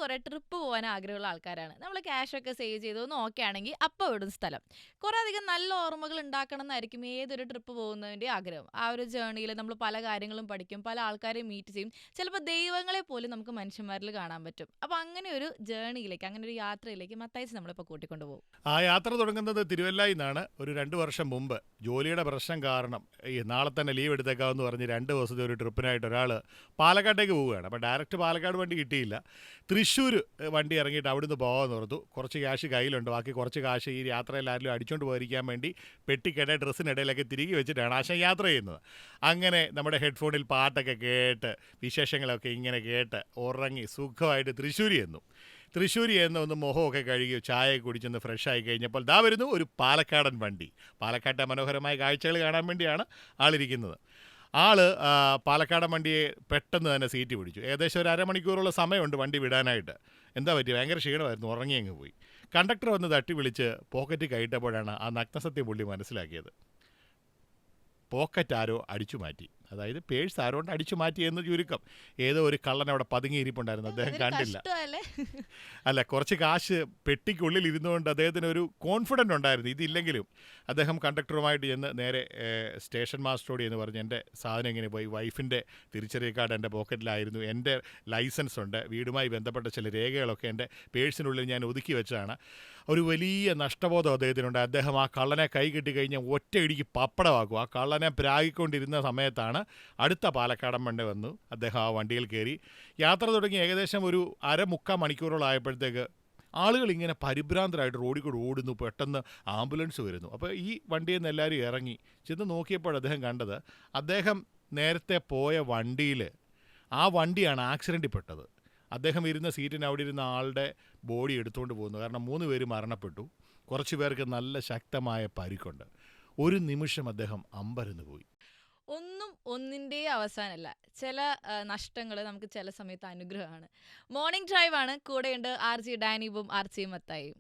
കുറേ ട്രിപ്പ് പോകാൻ ആഗ്രഹമുള്ള ആൾക്കാരാണ്. നമ്മൾ ക്യാഷൊക്കെ സേവ് ചെയ്ത് ഒന്ന് ഓക്കെ ആണെങ്കിൽ അപ്പോൾ വിടും സ്ഥലം. കുറേ അധികം നല്ല ഓർമ്മകൾ ഉണ്ടാക്കണം എന്നായിരിക്കും ഏതൊരു ട്രിപ്പ് പോകുന്നതിൻ്റെ ആഗ്രഹം. ആ ഒരു ജേർണിയിൽ നമ്മൾ പല കാര്യങ്ങളും പഠിക്കും, പല ആൾക്കാരെയും മീറ്റ് ചെയ്യും. ചിലപ്പോൾ ദൈവങ്ങളെ പോലും നമുക്ക് മനുഷ്യന്മാരിൽ കാണാൻ പറ്റും. അപ്പോൾ അങ്ങനെ ഒരു ജേർണിയിലേക്ക്, അങ്ങനെ ഒരു യാത്രയിലേക്ക് മത്തായിച്ച് നമ്മളിപ്പോൾ കൂട്ടിക്കൊണ്ടു പോകും. ആ യാത്ര തുടങ്ങുന്നത് തിരുവല്ലയിൽ നിന്നാണ്. ഒരു 2 വർഷം മുമ്പ് ജോലിയുടെ പ്രശ്നം കാരണം ഈ നാളെ തന്നെ ലീവ് എടുത്തേക്കാമെന്ന് പറഞ്ഞ് 2 ദിവസത്തെ ഒരു ട്രിപ്പിനായിട്ട് ഒരാൾ പാലക്കാട്ടേക്ക് പോവുകയാണ്. അപ്പോൾ ഡയറക്റ്റ് പാലക്കാട് വണ്ടി കിട്ടിയില്ല. തൃശ്ശൂർ വണ്ടി ഇറങ്ങിയിട്ട് അവിടുന്ന് പോകാമെന്ന് ഓർത്തു. കുറച്ച് ക്യാഷ് കയ്യിലുണ്ട്, ബാക്കി കുറച്ച് കാശ് ഈ യാത്രയിൽ ആരെങ്കിലും അടിച്ചുകൊണ്ട് പോയിരിക്കാൻ വേണ്ടി പെട്ടിക്കട ഡ്രസ്സിനിടയിലൊക്കെ തിരികെ വെച്ചിട്ടാണ് ആശാൻ യാത്ര ചെയ്യുന്നത്. അങ്ങനെ നമ്മുടെ ഹെഡ്ഫോണിൽ പാട്ടൊക്കെ കേട്ട് വിശേഷങ്ങളൊക്കെ ഇങ്ങനെ കേട്ട് ഉറങ്ങി സുഖമായിട്ട് തൃശ്ശൂരി ചെന്നു. തൃശ്ശൂരി ചെന്ന് ഒന്ന് മുഖമൊക്കെ കഴുകി ചായയൊക്കെ കുടിച്ചൊന്ന് ഫ്രഷായി കഴിഞ്ഞപ്പോൾ ദാ വരുന്നു ഒരു പാലക്കാടൻ വണ്ടി. പാലക്കാട്ടെ മനോഹരമായ കാഴ്ചകൾ കാണാൻ വേണ്ടിയാണ് ആളിരിക്കുന്നത്. പാലക്കാടൻ വണ്ടിയെ പെട്ടെന്ന് തന്നെ സീറ്റ് പിടിച്ചു. ഏകദേശം ഒരു അരമണിക്കൂറുള്ള സമയമുണ്ട് വണ്ടി വിടാനായിട്ട്. എന്താ പറ്റി, ഭയങ്കര ക്ഷീണമായിരുന്നു, ഉറങ്ങി അങ്ങ് പോയി. കണ്ടക്ടർ വന്ന് തട്ടി വിളിച്ച് പോക്കറ്റ് കയറ്റപ്പോഴാണ് ആ നഗ്നസത്യം പുള്ളി മനസ്സിലാക്കിയത്. പോക്കറ്റ് ആരോ അടിച്ചു മാറ്റി, അതായത് പേഴ്സ് ആരോണ്ട് അടിച്ചു മാറ്റി എന്ന് ചുരുക്കം. ഏതോ ഒരു കള്ളൻ അവിടെ പതുങ്ങിയിരിപ്പുണ്ടായിരുന്നു, അദ്ദേഹം കണ്ടില്ല. അല്ല, കുറച്ച് കാശ് പെട്ടിക്കുള്ളിൽ ഇരുന്നുകൊണ്ട് അദ്ദേഹത്തിന് ഒരു കോൺഫിഡൻ്റ് ഉണ്ടായിരുന്നു. ഇതില്ലെങ്കിലും അദ്ദേഹം കണ്ടക്ടറുമായിട്ട് ചെന്ന് നേരെ സ്റ്റേഷൻ മാസ്റ്ററോട് എന്ന് പറഞ്ഞ് എൻ്റെ സാധനം എങ്ങനെ പോയി, വൈഫിൻ്റെ തിരിച്ചറിയൽ കാർഡ് എൻ്റെ പോക്കറ്റിലായിരുന്നു, എൻ്റെ ലൈസൻസ് ഉണ്ട്, വീടുമായി ബന്ധപ്പെട്ട ചില രേഖകളൊക്കെ എൻ്റെ പേഴ്സിനുള്ളിൽ ഞാൻ ഒതുക്കി വെച്ചതാണ്. ഒരു വലിയ നഷ്ടബോധം അദ്ദേഹത്തിനുണ്ട്. അദ്ദേഹം ആ കള്ളനെ കൈ കിട്ടിക്കഴിഞ്ഞാൽ ഒറ്റയിടിക്ക് പപ്പടമാക്കും. ആ കള്ളനെ പ്രാഗിക്കൊണ്ടിരുന്ന സമയത്താണ് അടുത്ത പാലക്കാടൻ വണ്ടി വന്നു. അദ്ദേഹം ആ വണ്ടിയിൽ കയറി യാത്ര തുടങ്ങി. ഏകദേശം ഒരു 1/4 മണിക്കൂറോളം ആയപ്പോഴത്തേക്ക് ആളുകൾ ഇങ്ങനെ പരിഭ്രാന്തരായിട്ട് റോഡിൽ കൂടെ ഓടുന്നു. പെട്ടെന്ന് ആംബുലൻസ് വരുന്നു. അപ്പോൾ ഈ വണ്ടിയിൽ നിന്ന് എല്ലാവരും ഇറങ്ങി ചെന്ന് നോക്കിയപ്പോൾ അദ്ദേഹം കണ്ടത്, അദ്ദേഹം നേരത്തെ പോയ വണ്ടിയിൽ ആ വണ്ടിയാണ് ആക്സിഡൻറ്റിൽ പെട്ടത്. അദ്ദേഹം ഇരുന്ന സീറ്റിന് അവിടെ ഇരുന്ന ആളുടെ ബോഡി എടുത്തുകൊണ്ട് പോകുന്നു. കാരണം 3 പേര് മരണപ്പെട്ടു, കുറച്ച് പേർക്ക് നല്ല ശക്തമായ പരിക്കുണ്ട്. ഒരു നിമിഷം അദ്ദേഹം അമ്പരന്ന് പോയി. ഒന്നും ഒന്നിൻ്റെ അവസാനമല്ല. ചില നഷ്ടങ്ങൾ നമുക്ക് ചില സമയത്ത് അനുഗ്രഹമാണ്. മോർണിംഗ് ഡ്രൈവ് ആണ്. കൂടെയുണ്ട് ആർ ജി ഡാനിബും ആർ ജി മത്തായിയും.